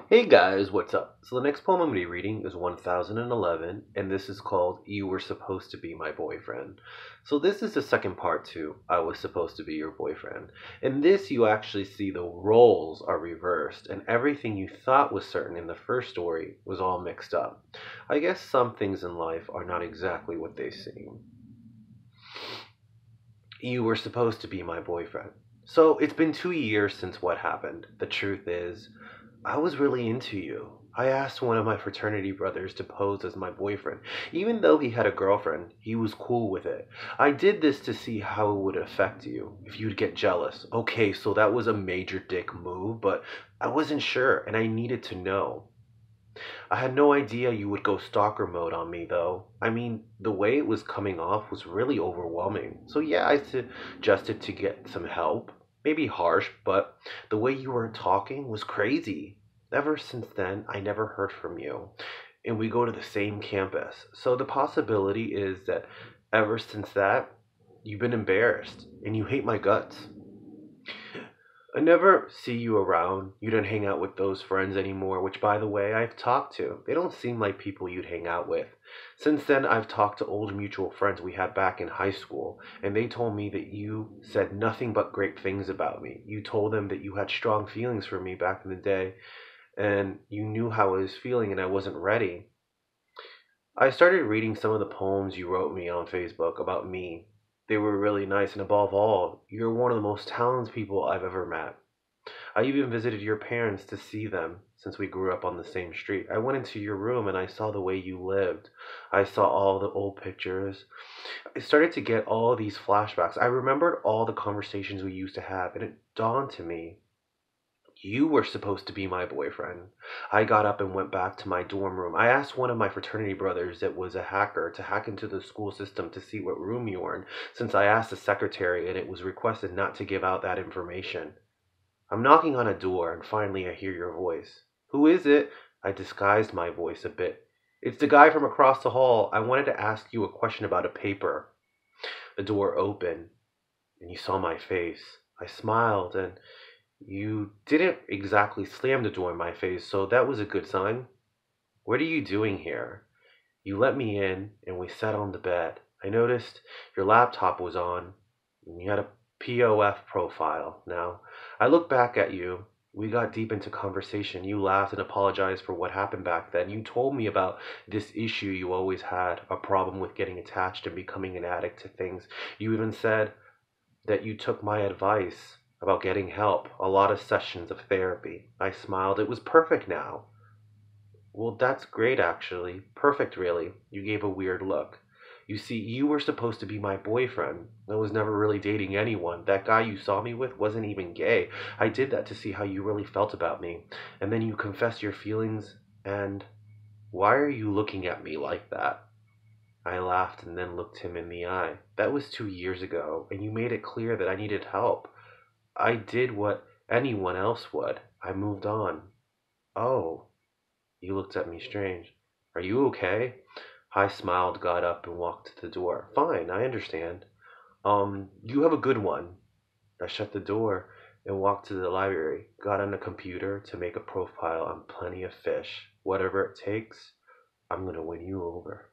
Hey guys, what's up? So the next poem I'm going to be reading is 1011, and this is called You Were Supposed to Be My Boyfriend. So this is the second part to I Was Supposed to Be Your Boyfriend. In this, you actually see the roles are reversed, and everything you thought was certain in the first story was all mixed up. I guess some things in life are not exactly what they seem. You were supposed to be my boyfriend. So it's been 2 years since what happened. The truth is, I was really into you. I asked one of my fraternity brothers to pose as my boyfriend. Even though he had a girlfriend, he was cool with it. I did this to see how it would affect you, if you'd get jealous. Okay, so that was a major dick move, but I wasn't sure and I needed to know. I had no idea you would go stalker mode on me, though. I mean, the way it was coming off was really overwhelming. So, yeah, I suggested to get some help. Maybe harsh, but the way you were talking was crazy. Ever since then, I never heard from you. And we go to the same campus. So, the possibility is that ever since that, you've been embarrassed and you hate my guts. I never see you around. You don't hang out with those friends anymore, which, by the way, I've talked to. They don't seem like people you'd hang out with. Since then, I've talked to old mutual friends we had back in high school, and they told me that you said nothing but great things about me. You told them that you had strong feelings for me back in the day, and you knew how I was feeling, and I wasn't ready. I started reading some of the poems you wrote me on Facebook about me. They were really nice, and above all, you're one of the most talented people I've ever met. I even visited your parents to see them since we grew up on the same street. I went into your room and I saw the way you lived. I saw all the old pictures. I started to get all these flashbacks. I remembered all the conversations we used to have, and it dawned to me. You were supposed to be my boyfriend. I got up and went back to my dorm room. I asked one of my fraternity brothers that was a hacker to hack into the school system to see what room you were in, since I asked the secretary and it was requested not to give out that information. I'm knocking on a door, and finally I hear your voice. Who is it? I disguised my voice a bit. It's the guy from across the hall. I wanted to ask you a question about a paper. The door opened, and you saw my face. I smiled, and you didn't exactly slam the door in my face, so that was a good sign. What are you doing here? You let me in, and we sat on the bed. I noticed your laptop was on, and you had a POF profile. Now, I look back at you. We got deep into conversation. You laughed and apologized for what happened back then. You told me about this issue you always had, a problem with getting attached and becoming an addict to things. You even said that you took my advice about getting help, a lot of sessions of therapy. I smiled. It was perfect now. Well, that's great, actually. Perfect, really. You gave a weird look. You see, you were supposed to be my boyfriend. I was never really dating anyone. That guy you saw me with wasn't even gay. I did that to see how you really felt about me. And then you confessed your feelings, and why are you looking at me like that? I laughed and then looked him in the eye. That was 2 years ago, and you made it clear that I needed help. I did what anyone else would. I moved on. Oh. You looked at me strange. Are you okay? I smiled, got up, and walked to the door. Fine, I understand. You have a good one. I shut the door and walked to the library, got on a computer to make a profile on Plenty of Fish. Whatever it takes, I'm gonna win you over.